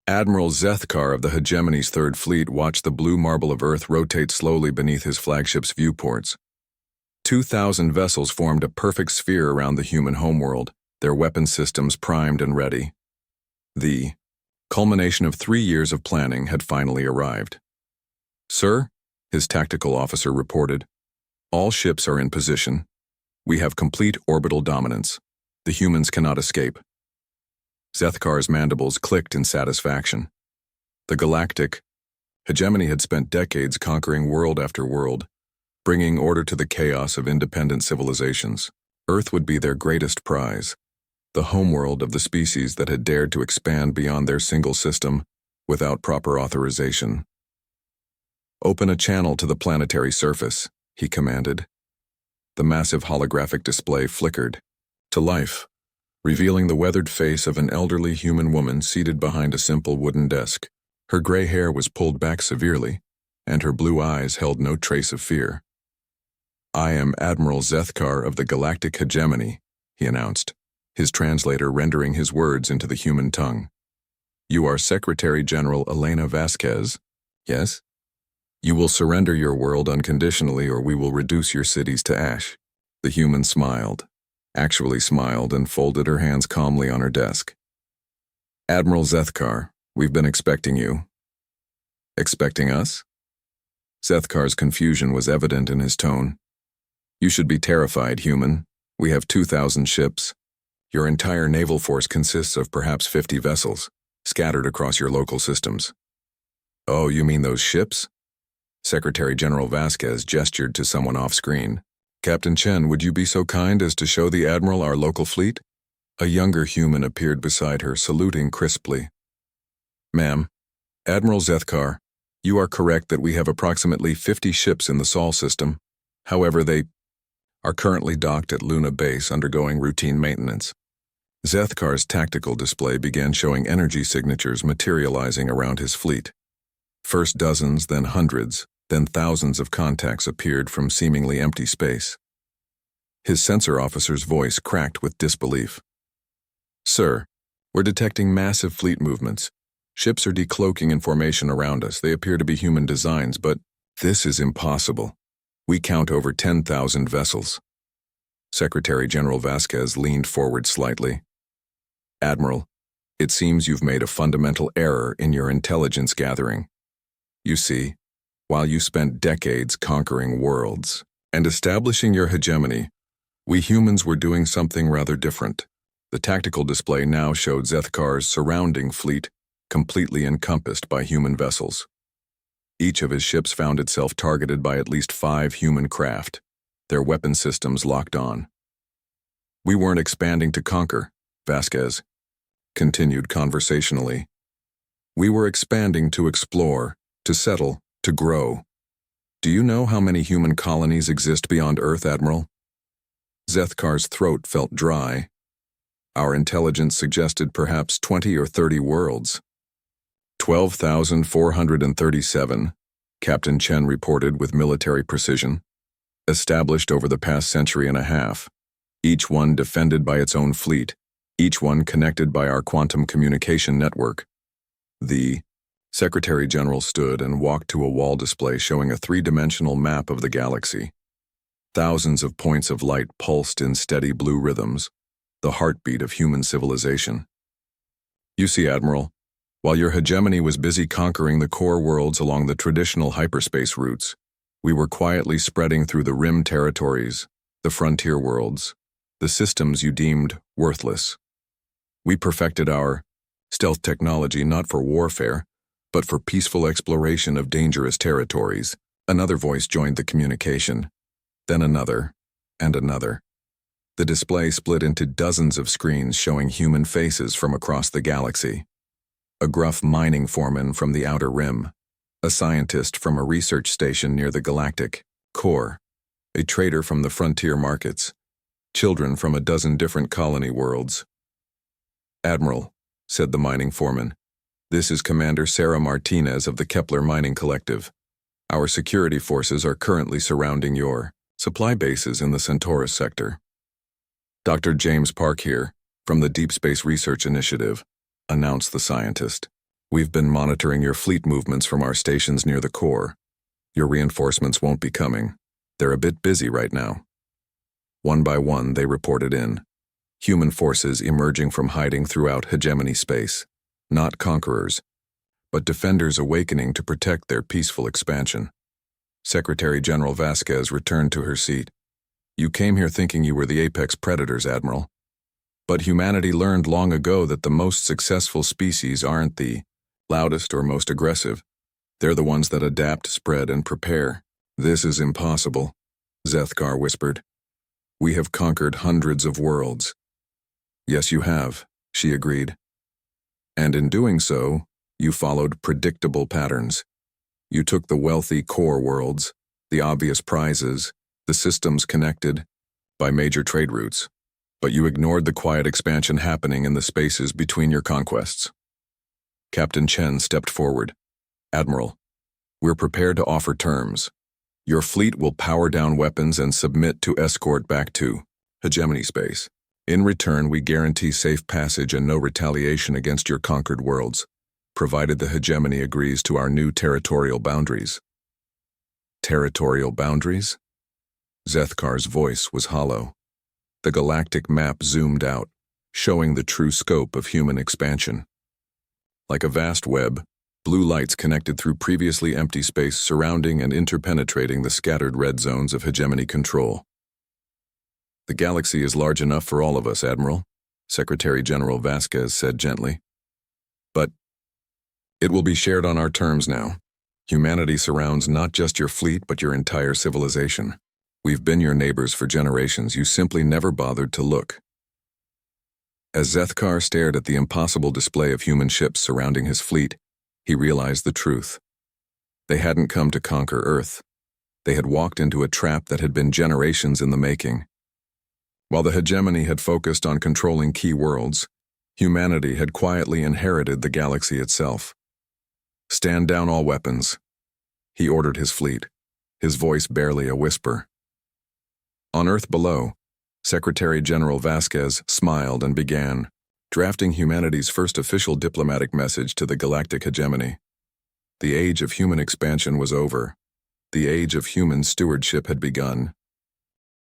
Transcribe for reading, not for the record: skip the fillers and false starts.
Admiral Zethkar of the Hegemony's Third Fleet watched the blue marble of Earth rotate slowly beneath his flagship's viewports. 2,000 vessels formed a perfect sphere around the human homeworld, their weapon systems primed and ready. The culmination of 3 years of planning had finally arrived. "Sir," his tactical officer reported, "all ships are in position. We have complete orbital dominance. The humans cannot escape." Zethkar's mandibles clicked in satisfaction. The Galactic Hegemony had spent decades conquering world after world, bringing order to the chaos of independent civilizations. Earth would be their greatest prize, the homeworld of the species that had dared to expand beyond their single system without proper authorization. "Open a channel to the planetary surface," he commanded. The massive holographic display flickered to life, revealing the weathered face of an elderly human woman seated behind a simple wooden desk. Her gray hair was pulled back severely, and her blue eyes held no trace of fear. "I am Admiral Zethkar of the Galactic Hegemony," he announced, his translator rendering his words into the human tongue. "You are Secretary General Elena Vasquez, yes? You will surrender your world unconditionally or we will reduce your cities to ash." The human smiled, actually smiled, and folded her hands calmly on her desk. "Admiral Zethkar, we've been expecting you." "Expecting us?" Zethkar's confusion was evident in his tone. "You should be terrified, human. We have 2,000 ships. Your entire naval force consists of perhaps 50 vessels, scattered across your local systems." "Oh, you mean those ships?" Secretary General Vasquez gestured to someone off-screen. "Captain Chen, would you be so kind as to show the Admiral our local fleet?" A younger human appeared beside her, saluting crisply. "Ma'am, Admiral Zethkar, you are correct that we have approximately 50 ships in the Sol system. However, they are currently docked at Luna Base undergoing routine maintenance." Zethkar's tactical display began showing energy signatures materializing around his fleet. First dozens, then hundreds, then thousands of contacts appeared from seemingly empty space. His sensor officer's voice cracked with disbelief. "Sir, we're detecting massive fleet movements. Ships are decloaking in formation around us. They appear to be human designs, but this is impossible. We count over 10,000 vessels." Secretary General Vasquez leaned forward slightly. "Admiral, it seems you've made a fundamental error in your intelligence gathering. You see, while you spent decades conquering worlds and establishing your hegemony, we humans were doing something rather different." The tactical display now showed Zethkar's surrounding fleet completely encompassed by human vessels. Each of his ships found itself targeted by at least 5 human craft, their weapon systems locked on. "We weren't expanding to conquer," Vasquez continued conversationally. "We were expanding to explore, to settle, to grow. Do you know how many human colonies exist beyond Earth, Admiral?" Zethkar's throat felt dry. "Our intelligence suggested perhaps 20 or 30 worlds." 12,437, Captain Chen reported with military precision, "established over the past century and a half, each one defended by its own fleet, each one connected by our quantum communication network." The Secretary General stood and walked to a wall display showing a 3-dimensional map of the galaxy. Thousands of points of light pulsed in steady blue rhythms, the heartbeat of human civilization. "You see, Admiral, while your hegemony was busy conquering the core worlds along the traditional hyperspace routes, we were quietly spreading through the rim territories, the frontier worlds, the systems you deemed worthless. We perfected our stealth technology not for warfare, but for peaceful exploration of dangerous territories." Another voice joined the communication, then another, and another. The display split into dozens of screens showing human faces from across the galaxy. A gruff mining foreman from the outer rim, a scientist from a research station near the galactic core, a trader from the frontier markets, children from a dozen different colony worlds. "Admiral," said the mining foreman, "this is Commander Sarah Martinez of the Kepler Mining Collective. Our security forces are currently surrounding your supply bases in the Centaurus sector." "Dr. James Park here, from the Deep Space Research Initiative," announced the scientist. We've been monitoring your fleet movements from our stations near the core. Your reinforcements won't be coming. They're a bit busy right now. One by one, they reported in. Human forces emerging from hiding throughout hegemony space. Not conquerors, but defenders awakening to protect their peaceful expansion. Secretary General Vasquez returned to her seat. You came here thinking you were the apex predators, Admiral. But humanity learned long ago that the most successful species aren't the loudest or most aggressive. They're the ones that adapt, spread, and prepare. This is impossible, Zethkar whispered. We have conquered hundreds of worlds. Yes, you have, she agreed. And in doing so, you followed predictable patterns. You took the wealthy core worlds, the obvious prizes, the systems connected by major trade routes, but you ignored the quiet expansion happening in the spaces between your conquests. Captain Chen stepped forward. Admiral, we're prepared to offer terms. Your fleet will power down weapons and submit to escort back to hegemony space. In return, we guarantee safe passage and no retaliation against your conquered worlds, provided the hegemony agrees to our new territorial boundaries. Territorial boundaries? Zethkar's voice was hollow. The galactic map zoomed out, showing the true scope of human expansion. Like a vast web, blue lights connected through previously empty space surrounding and interpenetrating the scattered red zones of hegemony control. The galaxy is large enough for all of us, Admiral, Secretary General Vasquez said gently. But it will be shared on our terms now. Humanity surrounds not just your fleet, but your entire civilization. We've been your neighbors for generations. You simply never bothered to look. As Zethkar stared at the impossible display of human ships surrounding his fleet, he realized the truth. They hadn't come to conquer Earth. They had walked into a trap that had been generations in the making. While the hegemony had focused on controlling key worlds, humanity had quietly inherited the galaxy itself. Stand down all weapons, he ordered his fleet, his voice barely a whisper. On Earth below, Secretary General Vasquez smiled and began, drafting humanity's first official diplomatic message to the galactic hegemony. The age of human expansion was over. The age of human stewardship had begun.